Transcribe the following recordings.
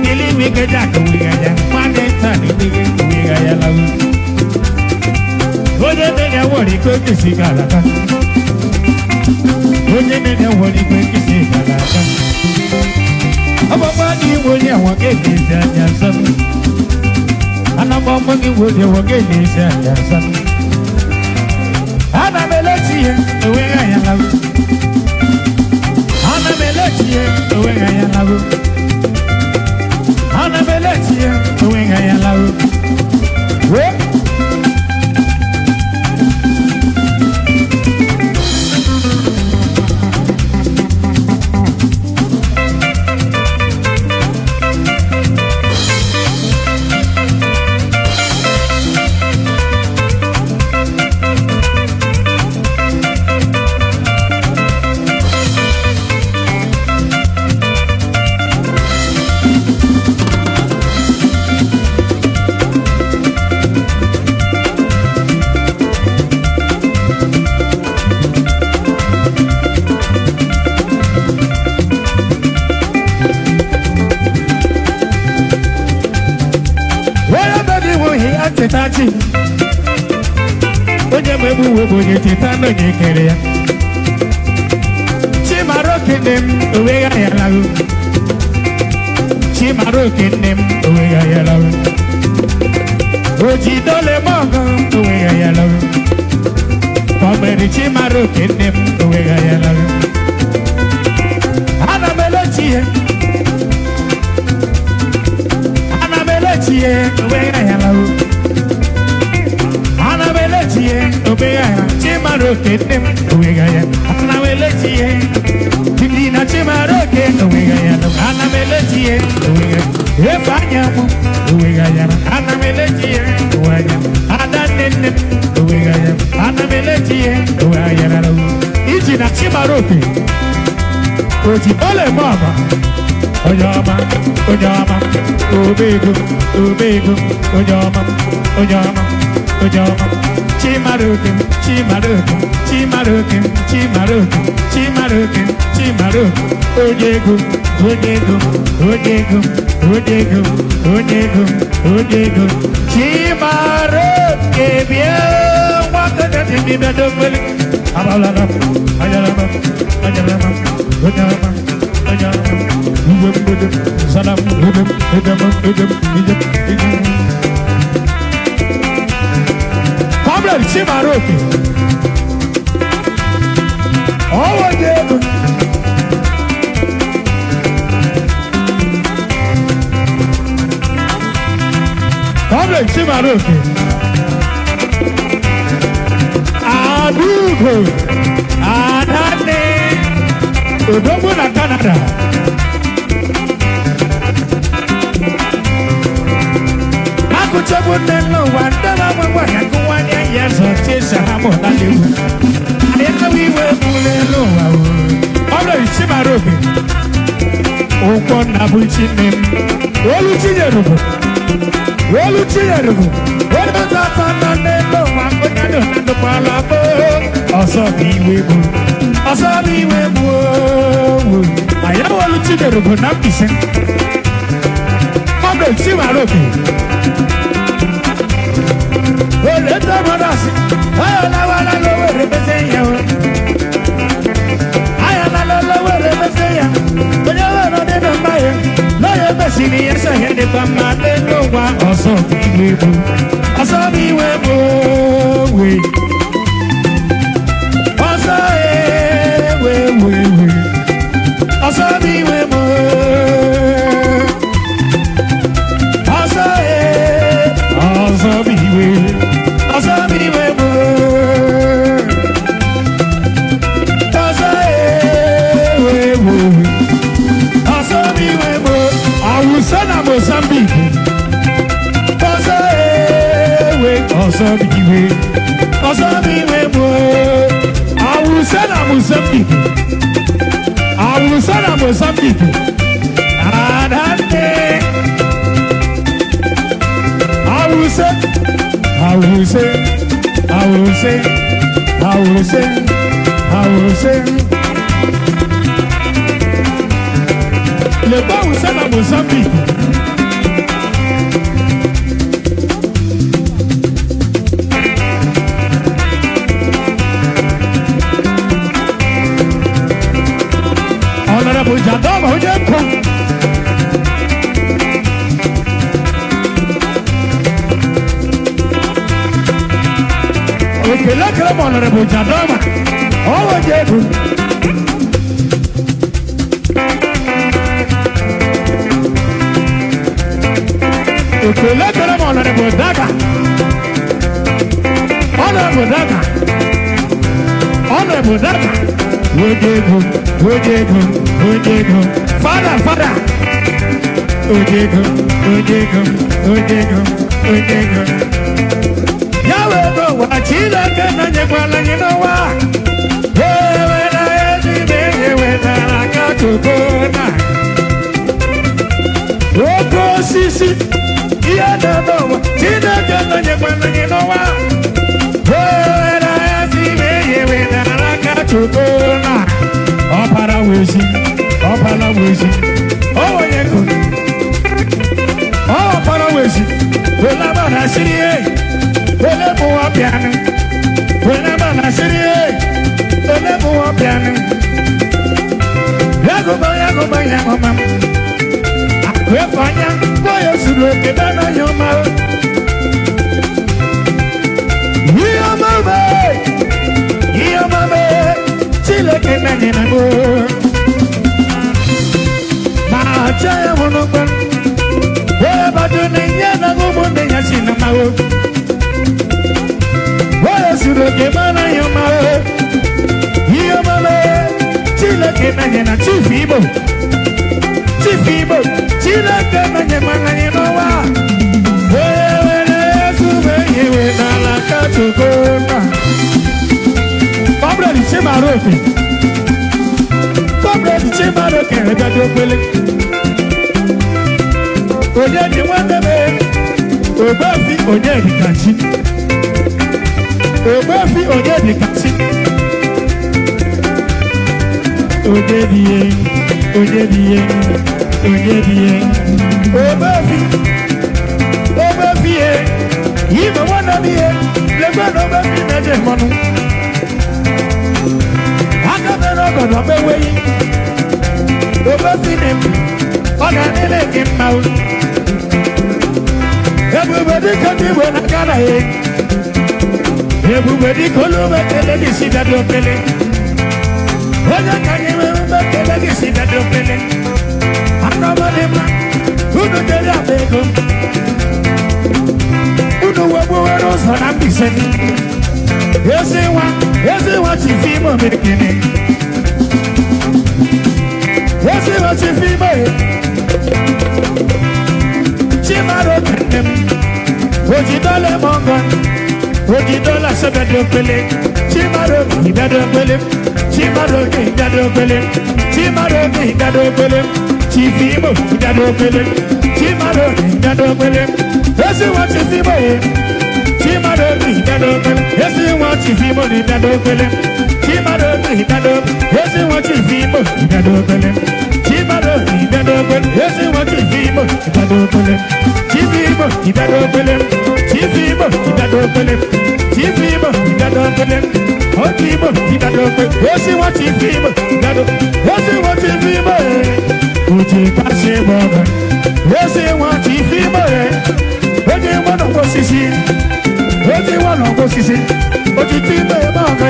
Ili wike jack wigaya, maneta ni wigaya la. Oye nene wori ko kisi kalaka. Oye nene wori ko kisi kalaka. Ababa ni wori awon keke se ajansan. Anababa ni wori awon keke se ajansan. Ana meloti wigaya la. Ana meloti wigaya la. Ana meloti wigaya la. Tati oje mebu webo ye titano ye kere ya Chimaro kinem owega ya lagu Chimaro kinem owega ya lagu Oji dole mongo owega ya lagu Komeri chimaro kinem owega ya lagu Ana melochie owega ya lagu Chimaro kenem owegaya ana melechie Dina chimaro ken owegaya ana melechie owegaya Efanyamu owegaya ana melechie owegaya Ada nene owegaya ana melechie owegaya Ijina chimaro ke Oji ole mama Ojama ojama obego obego ojama ojama ojama Chimarukin, chimarukin, chimarukin, chimarukin, chimarukin, chimarukin. Ojego, ojego, ojego, ojego, ojego, ojego. Chimarukin, bien, wakata de mi bedouin. Abalala, ajalama, ajalama, ojama, ojama. Salam, ojam, ojam, ojam, ojam. Chimaroke. Oh, Diego. Come Chimaroke. Adugo. Adane. Odogo na Canada. Kuchabunelo wandala mwana kuwanya yeso tisa hamo nalimu Ayana wiwe mulelo wawo Obla Chimaroke Oko nabuchinem Olu chiyerugo Olu chiyerugo Olu tatana nelo Wakonyado nando palabo Oso biwebu Oso biwebu Ayana olu chiyerugo napise Obla Chimaroke Let the brothers, I am a lower representative. I am a lower representative. But you are not in a fire. No, you're the seniors. I had it from my little one. Also, be with you. Also, be with you. Also, also, be with you. Also, be with you. Mozambique, Le bon, c'est la Mozambique. ekele m Honorable Jadoma ọwọ jebu ekele m Honorable Daga Honorable Daga Ojego Father Ojego Yahweh go wachila kana nyekwala nyinowa wewe na ezime yewe na katokona Oko sisi iya dodowa chila kana nyekwala nyinowa wewe na ezime yewe na katokona Opara wezi Owonyeko Opara wezi Wela bana siriye Wele muwa piano Wele bana siriye Wele muwa piano Yagoba Akwe fanya Boyo suru kebana yoma Yoma Chile kemene na mo Chaya monokwan Waya batu nenyana gumu nenyasina mawo Waya suroke mana yomawo Yomale Chile kenanyana Chifibo Chile kenanyana yenowa Waya wene Sube yewe nalaka chukona Pablo di Chimaroke Pablo di Chimaroke Regato kwele Oye ni wandebe Obafi oye di kachi Obafi oye di kachi Oye diye Obafi ye Yime wana biye Legwana obafi neje monu Akabeno kono beweyi Obafi nemi Oga nile kimau Everybody can be when I got a head. Everybody call over the legacy that don't pay. When I can remember the legacy that don't pay. I'm not a man who don't tell you they go. Who know what was on I'm missing. Yes, they want you feel more making it. Yes, they want you feel more. Chimaro kendem Ojidole mongon Ojidola sebedo pele Chimaro hidado pele Chimaro hidado pele Chimaro hidado pele Chifimo hidado pele Chimaro hidado pele Esi wa chifimo Chimaro hidado pele Esi wa chifimo hidado pele Chimaro hidado Esi wa chifimo hidado pele Chimaro hidado pele Esi wa chifimo hidado pele Chifimo hidado pele Chifimo hidado pele Chifimo hidado pele Chifimo hidado pele Esi wa chifimo hidado Esi wa chifimo Uji pase boga Esi wa chifimo Oji wana posisi Oji wana posisi Oji tibe boga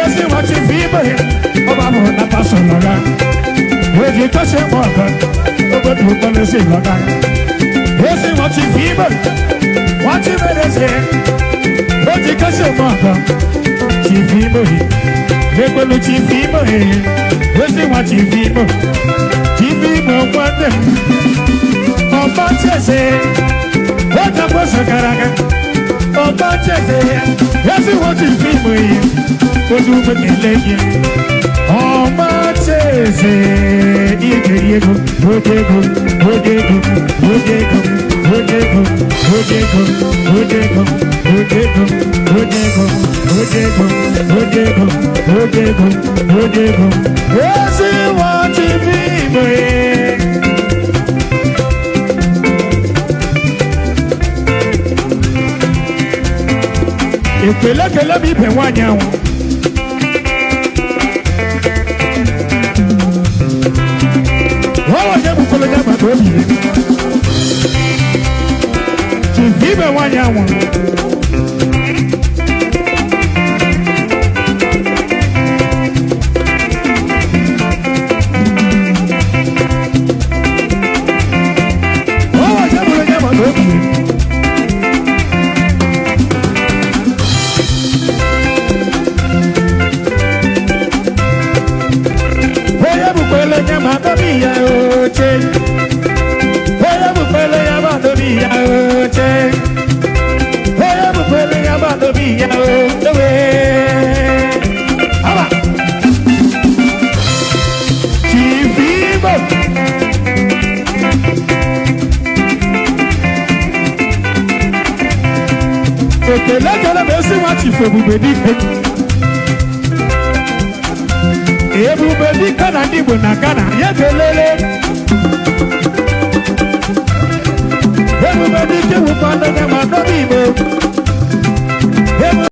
Esi wa chifimo Oba mona paso loga Oji kase boga Oba dukane si loga Esi wa chifimo Wati merese Oji kase boga Chifimo Lekolo chifimo Esi wa chifimo Chifimo kwande Oba chese Oja posa karaga Oba chese Esi wa chifimo Oju mekelege Oba chese Ige yego Ojego Ojego Ojego Ojego Ojego Ojego Ojego Ojego Ojego Ojego Ojego Ojego Esi wa chifimo Ekele mi pe wanya won Wawa je bukolo ya ba do bi Ti fi be wanya won ekele kele besi nwa chifu Ebube Dike Ebube Dike na ndị Igbo na Ghana ya kelele Ebube Dike wụkwanụ